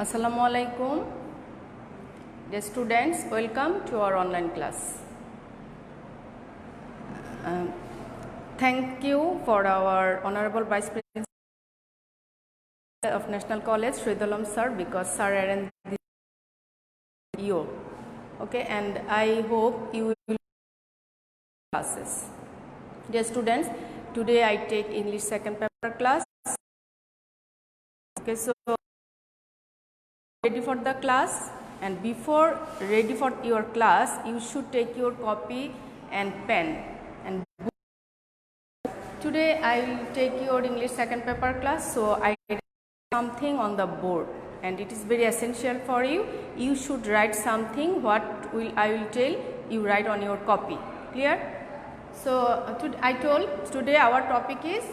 Assalamu alaikum. Dear students, welcome to our online class. Thank you for our Honorable Vice President of National College, Shridalam sir, because sir arranged this video. Okay, and I hope you will classes. Dear students, today I take English second paper class. Okay, so ready for the class, and before ready for your class you should take your copy and pen and book. Today I will take your English second paper class, so I write something on the board and it is very essential for you. You should write something what I will tell you, write on your copy. Clear? So I told today our topic is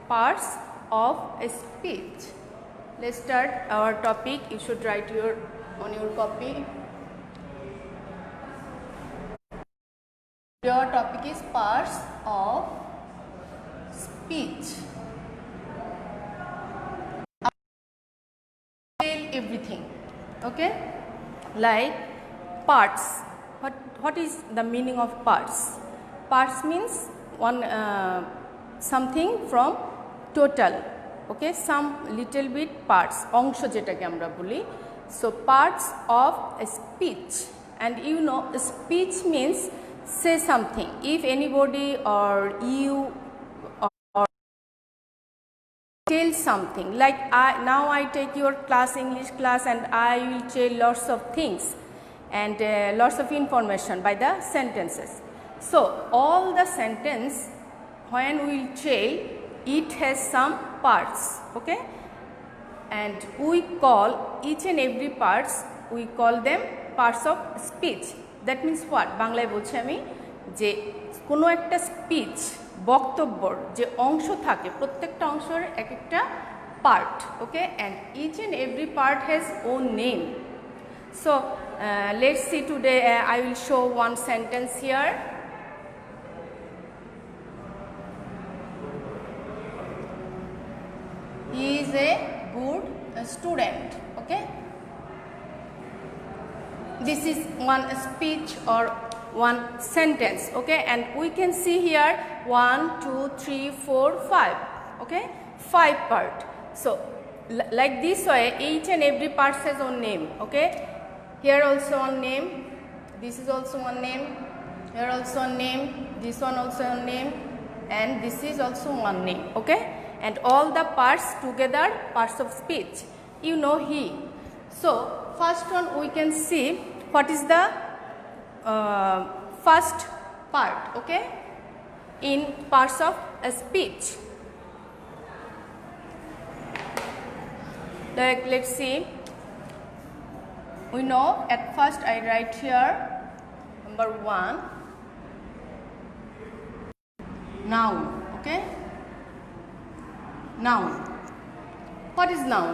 parts of a speech. Let's start our topic. You should write on your copy. Your topic is parts of speech. Tell everything. Okay? Like parts. What is the meaning of parts? Parts means one something from total. Okay, some little bit parts, অংশ যেটাকে আমরা বলি. So parts of a speech, and you know speech means say something. If anybody or you or tell something, like now I take your class, English class, and I will tell lots of things and lots of information by the sentences. So all the sentence when we will tell, it has some parts, okay, and we call each and every parts, we call them parts of speech. That means what? বাংলায় বলছি আমি যে কোনো একটা speech বক্তব্যর যে অংশ থাকে প্রত্যেকটা অংশের এক একটা part, okay, and each and every part has own name. So let's see today. I will show one sentence here. He is a good student. Okay, this is one speech or one sentence. Okay, and we can see here 1 2 3 4 5. Okay, 5 part. So like this way each and every part has own name. Okay, here also one name, this is also one name, here also one name, this one also one name, and this is also one name. Okay, and all the parts together, parts of speech. You know he. So first one we can see what is the first part, okay, in parts of a speech. Like let's see, we know at first I write here number 1, noun. Okay, noun. What is noun?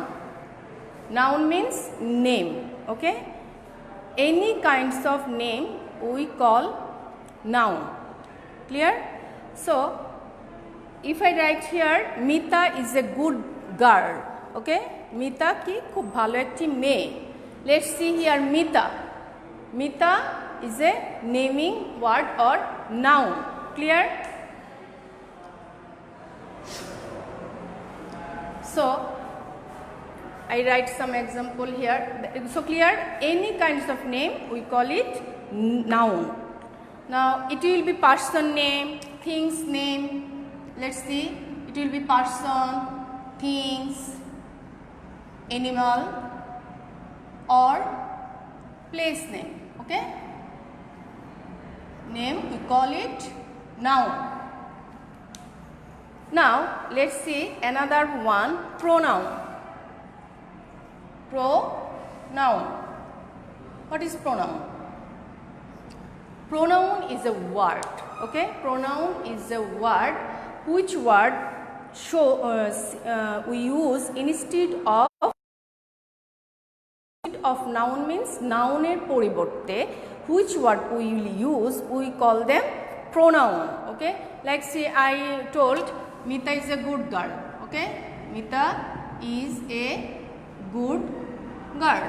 Noun means name. Okay, any kinds of name we call noun. Clear? So if I write here Mita is a good girl. Okay, Mita ki khub bhalo ekti meye. Let's see here Mita. Mita is a naming word or noun. Clear? So I write some example here. So clear? Any kinds of name we call it noun. Now it will be person name, things name. Let's see, it will be person, things, animal or place name. Okay, name we call it noun. Now let's see another one, pronoun. Pronoun. What is pronoun? Pronoun is a word. Okay, pronoun is a word which word we use instead of noun, means noun er poriborte which word we will use, we call them pronoun. Okay, like say I told Mita is a good girl. Okay, Mita is a good girl.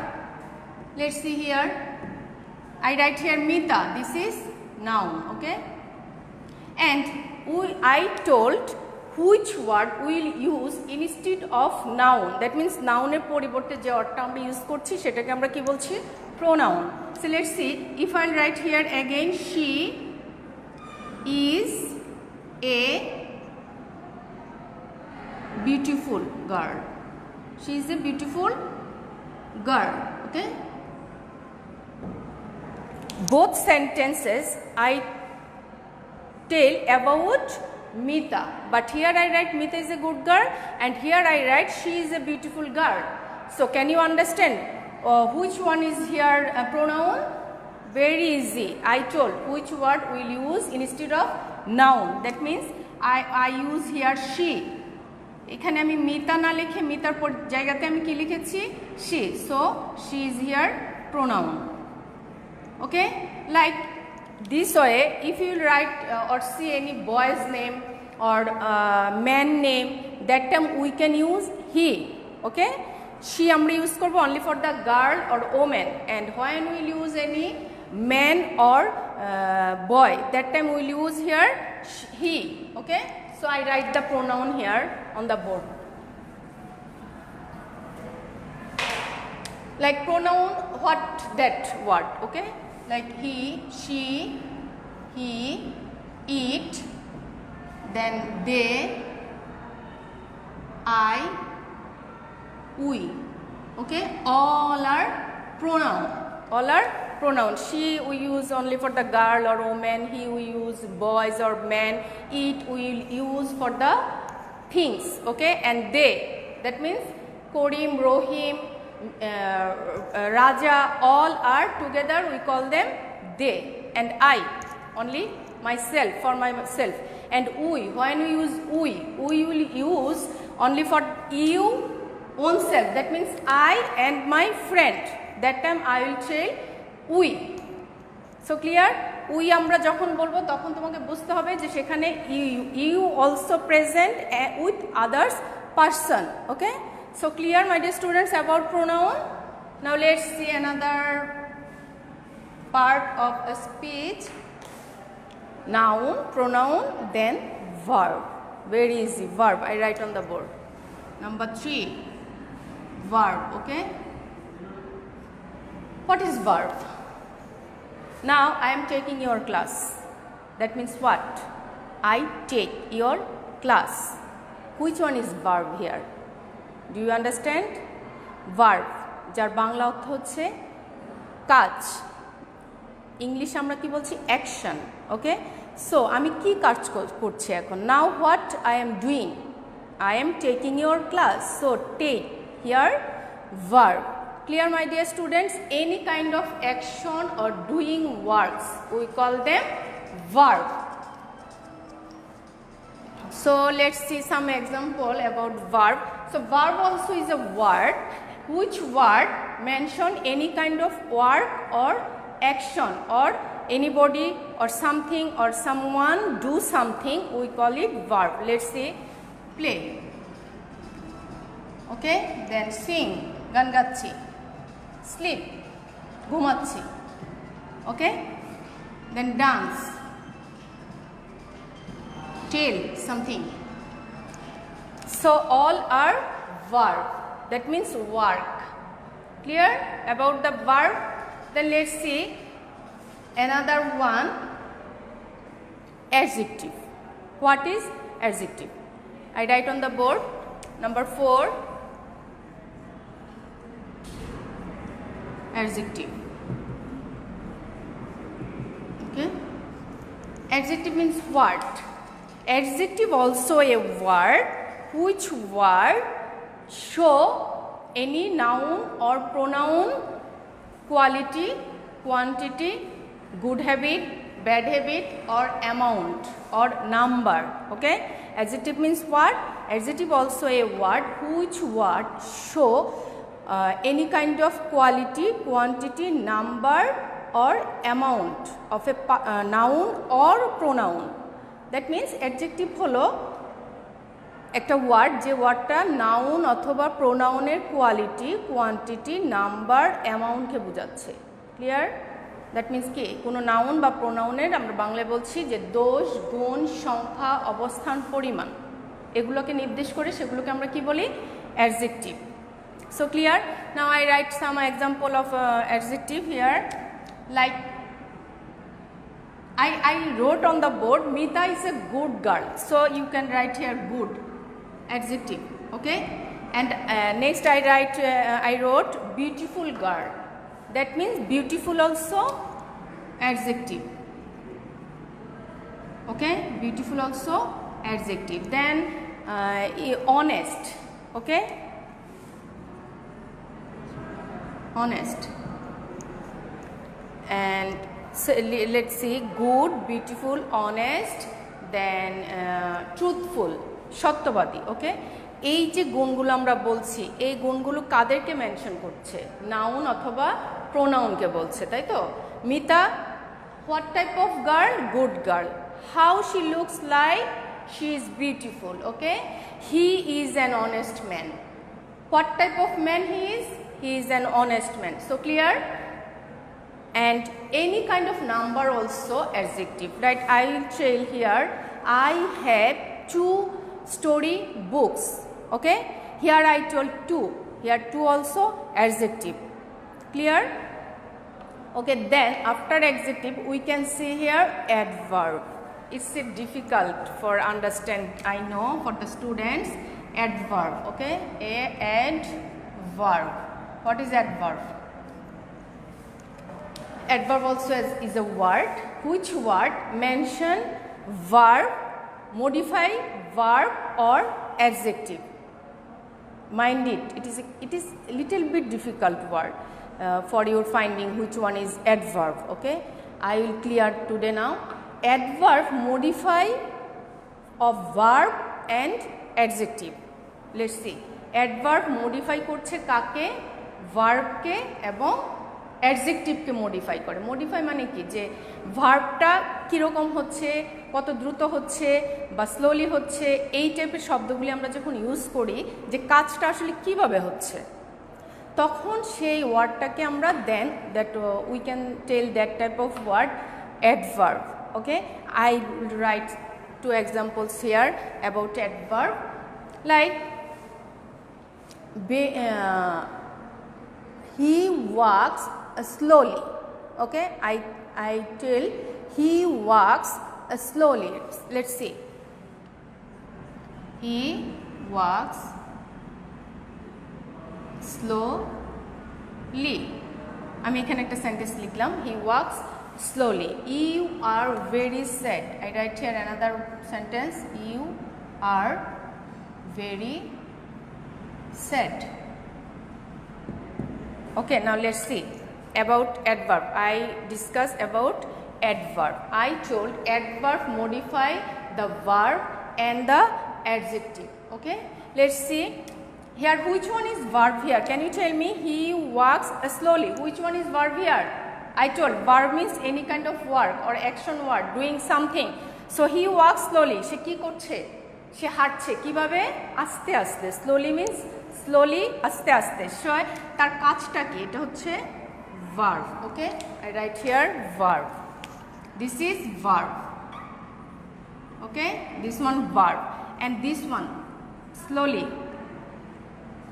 Let's see here. I write here Mita. This is noun. Okay. And I told which word we'll use instead of noun. That means noun এর পরিবর্তে যে অর্থটা আমরা use করছি সেটাকে আমরা কি বলছি? Pronoun. So let's see. If I'll write here again, she is a beautiful girl. She is a beautiful girl. Okay. Both sentences I tell about Mita, but here I write Mita is a good girl, and here I write she is a beautiful girl. So can you understand which one is here a pronoun? Very easy. I told which word we'll use instead of noun. That means I use here she. এখানে আমি মিতা না লিখে মিতার জায়গাতে আমি কি লিখেছি? she. So she is here pronoun. Okay, like this way, if you write or see any boy's name or man name, that time we can use he. Okay, she আমরা use করব only for the girl or woman, and when we will use any man or boy, that time we will use here he. Okay, so I write the pronoun here on the board. Like pronoun, what that word? Okay, like he, she, he, it, then they, I, we. Okay, all are pronoun. All are pronoun. She we use only for the girl or woman. He we use boys or men. It we use for the things. Okay, and they, that means Korim, Rohim, Raja, all are together, we call them they. And I, only myself, for myself. And we, when we use we will use only for you own self. That means I and my friend. That time I will say we. So clear? We আমরা যখন বলবো তখন তোমাকে বুঝতে হবে যে সেখানে you also present with others person. Okay? So clear, my dear students, about pronoun. Now let's see another part of a speech. Noun, pronoun, then verb. Very easy. Verb. I write on the board. Number 3. Verb. Okay. What is verb? Now I am taking your class. That means what? I take your class. Which one is verb here? Do you understand? Verb, যার বাংলা অর্থ হচ্ছে কাজ, English আমরা কি বলছি? Action. ওকে, so আমি কি কাজ করছি এখন? Now what I am doing? I am taking your class. So take here verb. Clear, my dear students? Any kind of action or doing works, we call them verb. So let's see some example about verb. So verb also is a word. Which word mention any kind of work or action, or anybody or something or someone do something, we call it verb. Let's see. Play. Okay, then sing, গান গাচ্ছি. Sleep, ঘুমাচ্ছি. Okay, then dance, tell something. So all are verb. That means work. Clear about the verb? Then let's see another one, adjective. What is adjective? I write on the board. Number 4, adjective. Okay, adjective means what? Adjective also a word. Which word show any noun or pronoun quality, quantity, good habit, bad habit, or amount or number. Okay, adjective means what? Adjective also a word. Which word show any kind of quality, quantity, number, or amount of a noun or pronoun. That means adjective holo একটা word, যে ওয়ার্ডটা noun অথবা প্রোনাউনের quality, quantity, number, অ্যামাউন্টকে বোঝাচ্ছে। Clear? That means কি, কোনো noun বা প্রোনাউনের আমরা বাংলায় বলছি যে দোষ, গুণ, সংখ্যা, অবস্থান, পরিমাণ, এগুলোকে নির্দেশ করে সেগুলোকে আমরা কি বলি? Adjective. So clear? Now I write some example of adjective here. Like I wrote on the board, Mita is a good girl. So you can write here good, adjective. Okay? And next I wrote beautiful girl. That means beautiful also adjective. Okay? Beautiful also adjective. Then honest. Okay? Honest. And so let's see, good, beautiful, honest, then truthful, সত্যবাদী। ওকে, এই যে গুণগুলো আমরা বলছি, এই গুণগুলো কাদেরকে mention করছে? নাউন অথবা প্রোনাউনকে বলছে, তাই তো? Mita, what type of girl? Good girl. How she looks like? She is beautiful. Okay, he is an honest man. What type of man he is? He is an honest man. So clear? And any kind of number also adjective. Right? I will tell here, I have 2 story books. Okay? Here I told 2. Here 2 also adjective. Clear? Okay, then after adjective we can see here adverb. It's difficult for understand, I know, for the students. Adverb. Okay? Adverb. What is adverb? Adverb also is a word. Which word mention verb, modify verb or adjective? Mind it. It is a little bit difficult word for your finding which one is adverb. Okay, I will clear today now. Adverb modify of verb and adjective. Let's see. Adverb modify করছে কাকে? ভার্বকে এবং অ্যাডজেক্টিভকে modify করে। Modify মানে কি, যে ভার্বটা কীরকম হচ্ছে, কত দ্রুত হচ্ছে বা স্লোলি হচ্ছে, এই টাইপের শব্দগুলি আমরা যখন ইউজ করি, যে কাজটা আসলে কিভাবে হচ্ছে, তখন সেই ওয়ার্ডটাকে আমরা then that we can tell that type of word adverb. Okay, I write 2 examples here about adverb. Like he walks slowly. Okay, I tell he walks slowly. Let's see. He walks slowly. আমি এখানে একটা sentence লিখলাম, he walks slowly. You are very sad. I write here another sentence. You are very sad. Okay, now let's see about adverb. I discuss about adverb. I told adverb modify the verb and the adjective. Okay, let's see here which one is verb here. Can you tell me? He walks slowly. Which one is verb here? I told verb means any kind of work or action word, doing something. So he walks slowly. সে কি করছে? সে হাঁটছে কিভাবে? আস্তে আস্তে। Slowly means slowly, আস্তে আস্তে। So তার কাজটা কি? এটা হচ্ছে verb. Okay, I write here verb. This is verb. Okay, this one verb, and this one slowly.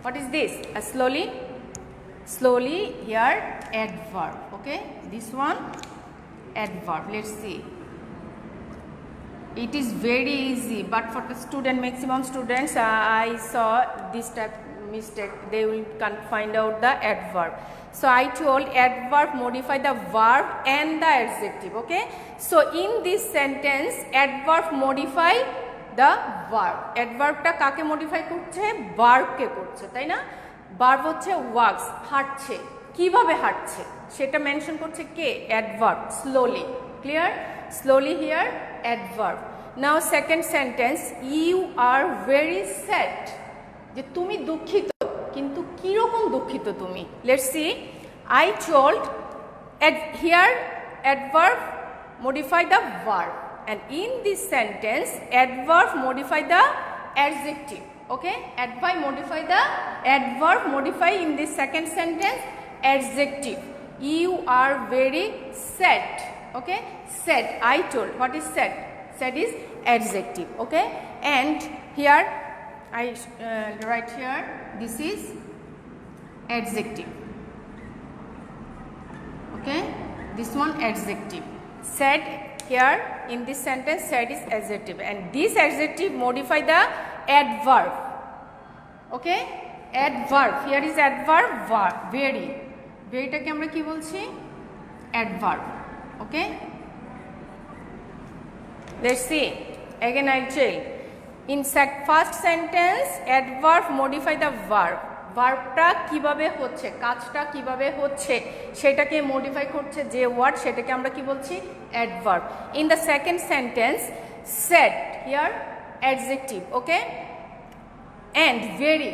What is this? A slowly. Slowly here adverb. Okay, this one adverb. Let's see. It is very easy, but for the student, maximum students, I saw this type mistake. They will can't find out the adverb. So I told adverb modify the verb and the adjective. Okay, so in this sentence adverb modify the verb. Adverb টা কাকে modify করছে? verb কে করছে, তাই না? verb হচ্ছে walks, হাঁটছে। কিভাবে হাঁটছে সেটা মেনশন করছে কে? adverb. slowly. Clear? Slowly here adverb. Now second sentence, you are very sad. যে তুমি দুঃখিত, কিন্তু কি রকম দুঃখিত তুমি? Let's see. I told here adverb modify the verb, and in this sentence adverb modify the adjective. Okay, adverb modify in this second sentence adjective. You are very sad. Okay, sad. I told. What is sad? Sad is adjective. Okay, and here I write here. This is adjective. Okay, this one adjective. Sad here in this sentence, sad is adjective, and this adjective modify the adverb. Okay, adverb. Here is adverb very. Veryটাকে আমরা কি বলছি? Adverb. Okay. Let's see. Again I'll tell. In first sentence, adverb modify the verb. ভার্বটা কিভাবে হচ্ছে, কাজটা কিভাবে হচ্ছে সেটাকে modify করছে যে ওয়ার্ড, সেটাকে আমরা কি বলছি? Adverb. In the second sentence, sad here adjective. Okay, and very,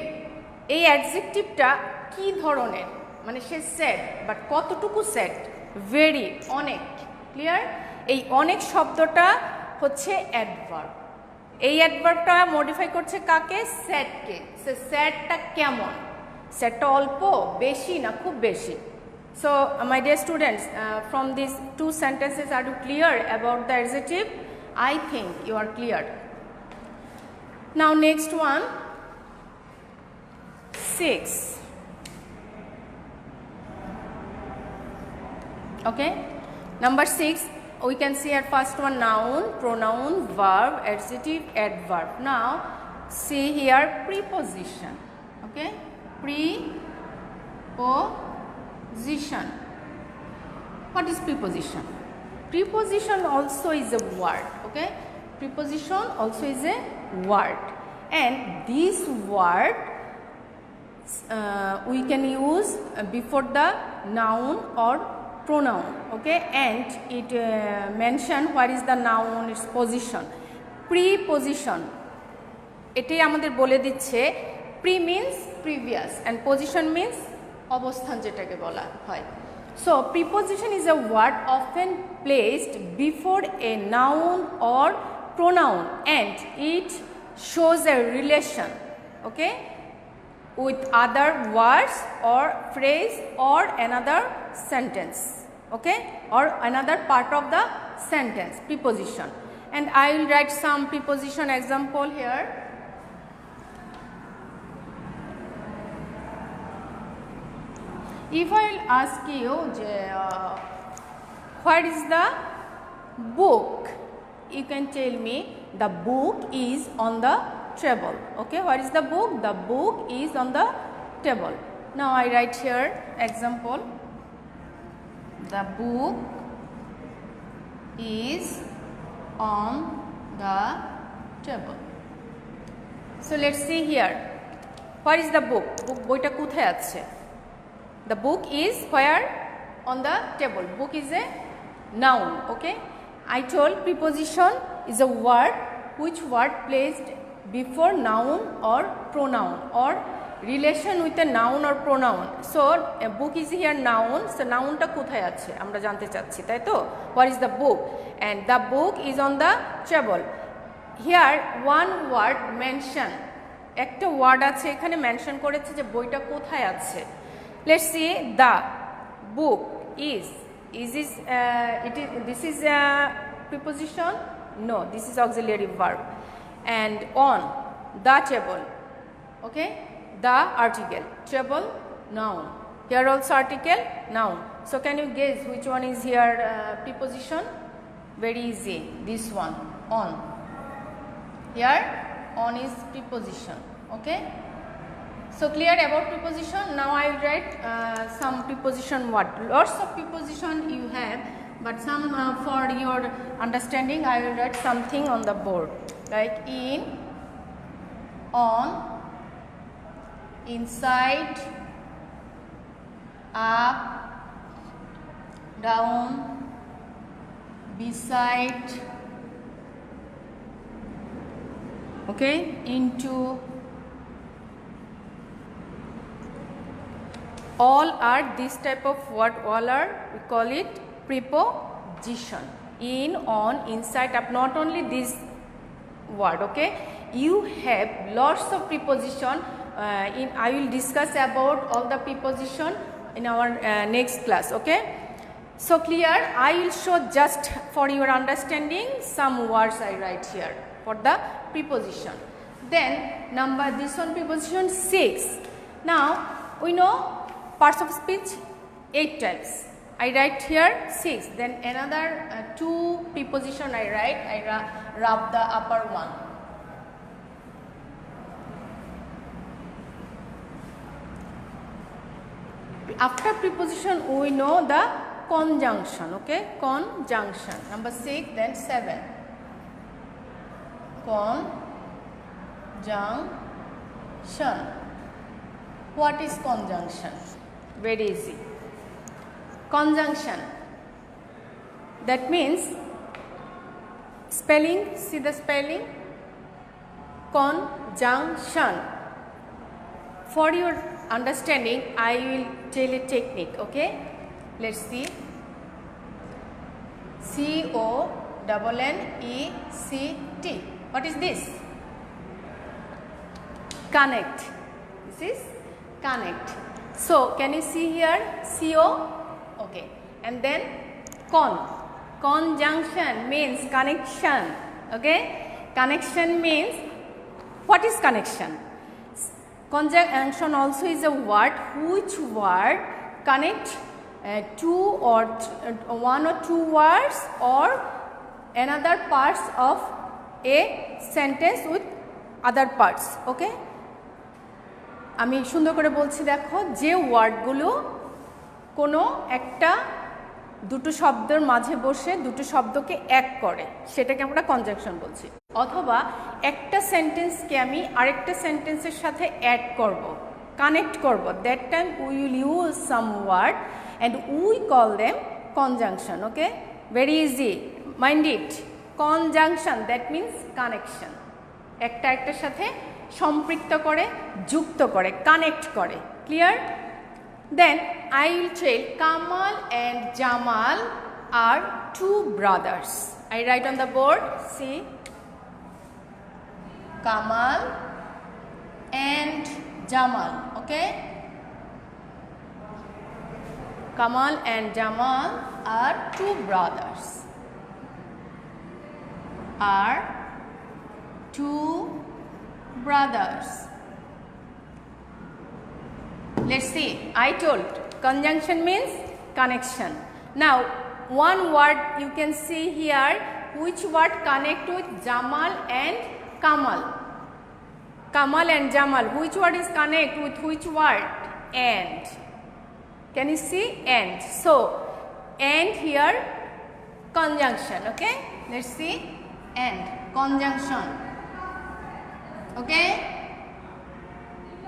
এই অ্যাডজেক্টিভটা কি ধরনের, মানে সে সেড, বাট কতটুকু সেড? ভেরি, অনেক। ক্লিয়ার? এই অনেক শব্দটা হচ্ছে অ্যাডভার্ব। এই অ্যাডভার্বটা মডিফাই করছে কাকে? স্যাডকে। সে স্যাডটা কেমন? স্যাডটা অল্প, বেশি না খুব বেশি? So my dear students, from this two sentences are you clear about the adjective? I think you are clear. Now next one, 6. Okay, number 6. We can see at first one, noun, pronoun, verb, adjective, adverb. Now see here preposition. Okay, preposition. What is preposition? Preposition also is a word. Okay, preposition also is a word, and this word we can use before the noun or pronoun. Okay, and it mention what is the noun, its position. Preposition, এটাই আমাদের বলে দিচ্ছে pre means previous and position means অবস্থান, যেটাকে বলা হয়। So preposition is a word often placed before a noun or pronoun, and it shows a relation, okay, with other words or phrase or another sentence, okay, or another part of the sentence. Preposition, and I will write some preposition example here. If I will ask you what is the book, you can tell me the book is on the table. Okay, what is the book? The book is on the table. Now I write here example. The book is on the table. So let's see here. What is the book? Book boita kothay ache? The book is where? On the table. Book is a noun. Okay, I told preposition is a word, which word placed before noun or pronoun or relation with a noun or pronoun. So a book is here noun. So noun ta kothay ache amra jante chacchi, tai to? What is the book? And the book is on the table. Here one word mention, একটা word আছে এখানে mention করেছে যে বইটা কোথায় আছে। Let's see, the book is this is a preposition? No, this is auxiliary verb. And on the table, okay, the article, table, noun. Here also article, noun. So can you guess which one is here preposition? Very easy, this one, on. Here on is preposition. Okay, so clear about preposition. Now I will write some preposition word. Lots of preposition you have, but some for your understanding I will write something on the board, like in, on, inside, up, down, beside, okay, into. All are this type of word. All are, we call it preposition. In, on, inside, up. Not only this word, okay, you have lots of preposition. I will discuss about all the preposition in our next class. Okay. So clear? I will show just for your understanding some words I write here for the preposition. Then this one preposition 6. Now we know parts of speech 8 types. I write here 6. Then another 2 preposition I write. I rub the upper one. After preposition we know the conjunction. Okay, conjunction. Number 6. Then 7. Conjunction. What is conjunction? Very easy. Conjunction. That means spelling. See the spelling. Conjunction. For your understanding, I will tell a technique. Okay. Let's see. CONNECT. What is this? Connect. This is connect. So can you see here CO? Okay. And then conjunction means connection. Okay. Connection means, what is connection? Conjunction also is a word which word connect one or two words or another parts of a sentence with other parts. Okay. আমি সুন্দর করে বলছি দেখো, যে ওয়ার্ডগুলো কোনো একটা দুটো শব্দের মাঝে বসে দুটো শব্দকে এক করে সেটাকে আমরা কনজাংশন বলছি। অথবা একটা সেন্টেন্সকে আমি আরেকটা সেন্টেন্সের সাথে অ্যাড করব, কানেক্ট করব, that time we will use some word and we call them conjunction. Okay, very easy, mind it. Conjunction, that means connection. একটা একটার সাথে সম্পৃক্ত করে, যুক্ত করে, কানেক্ট করে। Clear? Then I will tell Kamal and Jamal are 2 brothers. I write on the board. See, Kamal and Jamal. Okay, Kamal and Jamal are 2 brothers. Are 2 brothers. Let's see. I told conjunction means connection. Now one word you can see here. Which word connect with Jamal and Kamal? Kamal and Jamal. Which word is connect with which word? And. Can you see? And. So, and here conjunction. Okay. Let's see. And. Conjunction. Okay.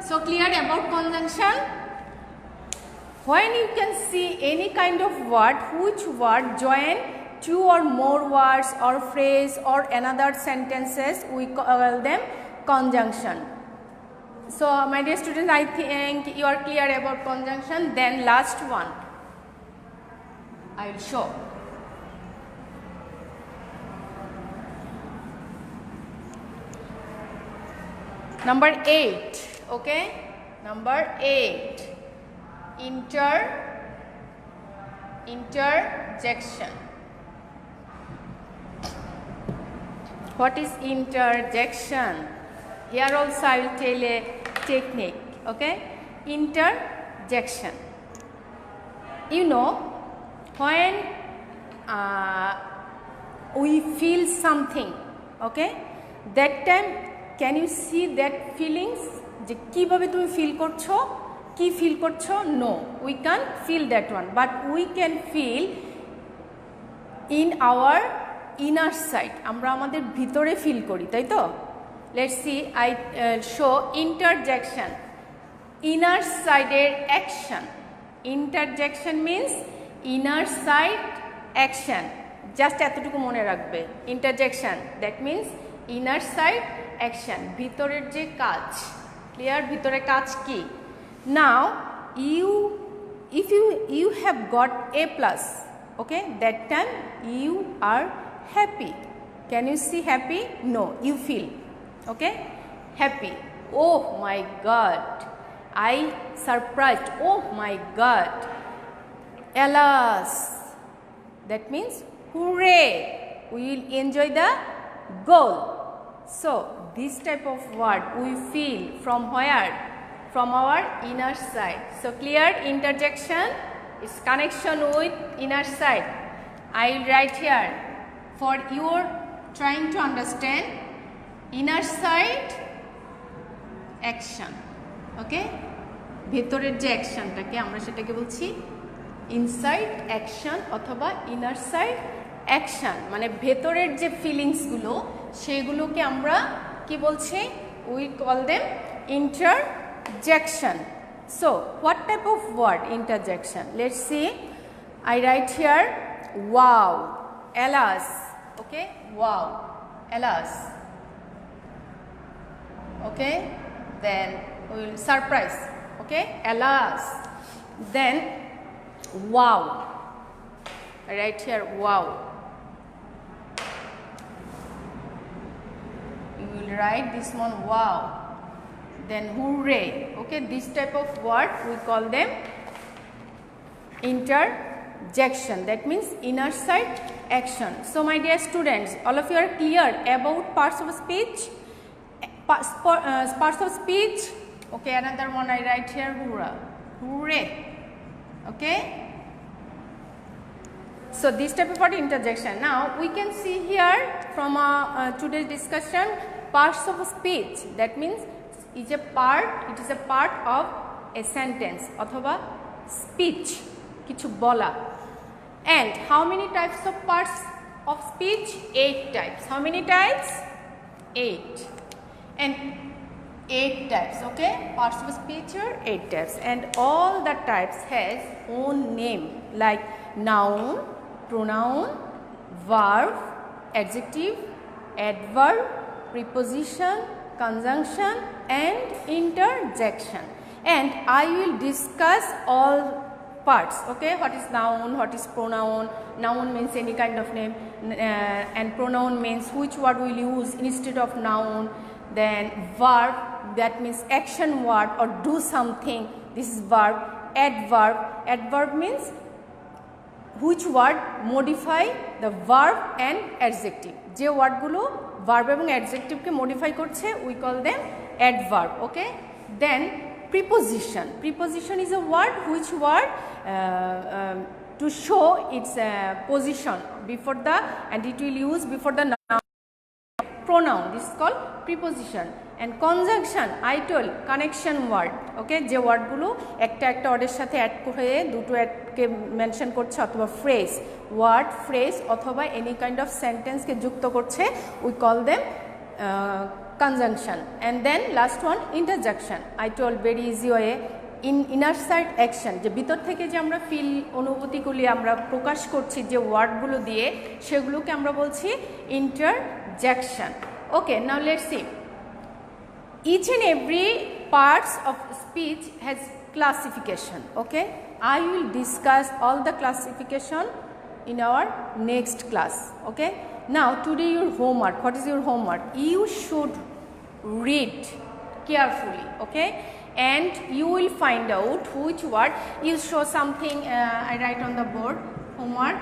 So clear about conjunction? When you can see any kind of word, which word join 2 or more words or phrase or another sentences, we call them conjunction. So my dear students, I think you are clear about conjunction. Then last one I will show. Number 8. Okay, number 8. Interjection. What is interjection? Here also I will tell a technique. Okay, interjection. You know, when we feel something, okay, that time can you see that feelings? যে কিভাবে তুমি feel করছো, কি feel করছো? No, we can't feel that one, but we can feel in our inner side. আমরা আমাদের ভিতরে feel করি, তাই তো? Let's see. I show interjection. Inner side action. Interjection means inner side action. Just এতটুকু মনে রাখবে. Interjection, that means inner side action. ভিতরের যে কাজ। Clear? ভিতরে কাজ কি? Now if you have got A+, okay, that time you are happy. Can you see happy? No, you feel. Okay, happy. Oh my God, I surprised. Oh my God. Alas, that means hooray, we will enjoy the goal. So this type of word we feel from where? From our inner side. So clear, interjection is connection with inner side. I will write here for your trying to understand inner side action. Okay, ভেতরের যে অ্যাকশনটাকে আমরা সেটাকে বলছি inside action অথবা inner side action, মানে ভেতরের যে ফিলিংসগুলো সেগুলোকে আমরা কি বলছি? We call them interjection. So what type of word interjection? Let's see. I write here wow, alas. Okay, wow, alas. Okay, then we will surprise. Okay, alas. Then wow, I write here wow. You will write this one wow. Then hooray. Okay, this type of word we call them interjection. That means inner side action. So my dear students, all of you are clear about parts of speech? Parts of speech. Okay, another one I write here hurrah, hooray. Okay, so this type of word interjection. Now we can see here from today's discussion parts of speech. That means it is a part of a sentence অথবা speech, কিছু বলা. And how many types of parts of speech? 8 types. How many types? 8. And 8 types. Okay, parts of speech are 8 types, and all the types has own name like noun, pronoun, verb, adjective, adverb, preposition, conjunction and interjection. And I will discuss all parts. Okay, what is noun, what is pronoun? Noun means any kind of name, and pronoun means which word we will use instead of noun. Then verb, that means action word or do something, this is verb. Adverb means which word modify the verb and adjective, যে ওয়ার্ডগুলো verb এবং adjective কে modify করছে we call them adverb. Okay, then preposition is a word which word to show its position before the, and it will use before the noun. Pronoun, this is called preposition. And conjunction, I told, connection word. Okay, যে ওয়ার্ডগুলো একটা ওয়ার্ডের সাথে add করে দুটো অ্যাডকে mention করছে, অথবা phrase, word, phrase অথবা এনি কাইন্ড অফ সেন্টেন্সকে যুক্ত করছে, we call them conjunction. And then last one, interjection. I told very easy way, inner side action, যে ভিতর থেকে যে আমরা ফিল অনুভূতিগুলি আমরা প্রকাশ করছি যে ওয়ার্ডগুলো দিয়ে, সেগুলোকে আমরা বলছি interjection. Okay, now let's see. Each and every parts of speech has classification. Okay, I will discuss all the classification in our next class. Okay, now today your homework. What is your homework? You should read carefully. Okay, and you will find out which word. You show something. I write on the board. Homework.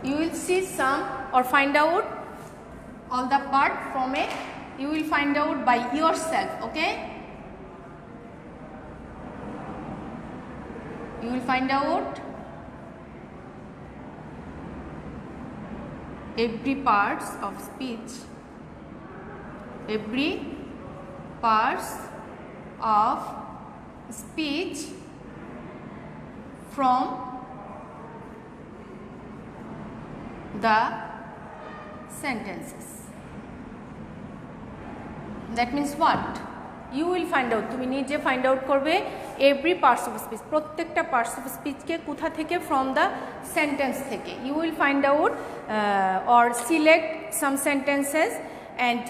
You will see some or find out all the part from it. You will find out by yourself. Okay, you will find out every parts of speech, every parts of speech from the sentences. That means what? You will find out, তুমি নিজে find out করবে every parts of speech, প্রত্যেকটা parts of speech কে কোথা থেকে, from the sentence থেকে. You will find out or select some sentences, and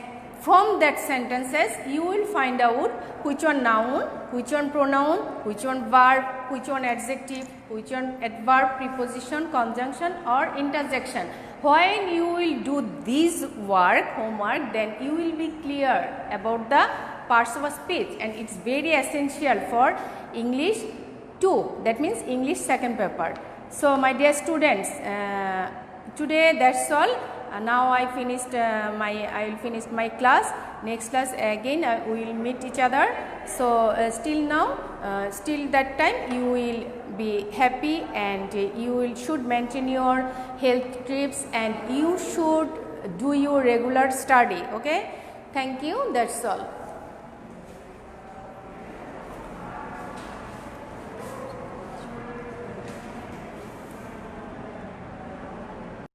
from that sentences you will find out which one noun, which one pronoun, which one verb, which one adjective, which are adverb, preposition, conjunction or interjection. When you will do this homework, then you will be clear about the parts of a speech, and it's very essential for English 2, that means English second paper. So my dear students, today that's all. Now I will finish my class. Next class again we will meet each other. So still that time you will be happy, and should maintain your health tips, and you should do your regular study. Okay, thank you, that's all.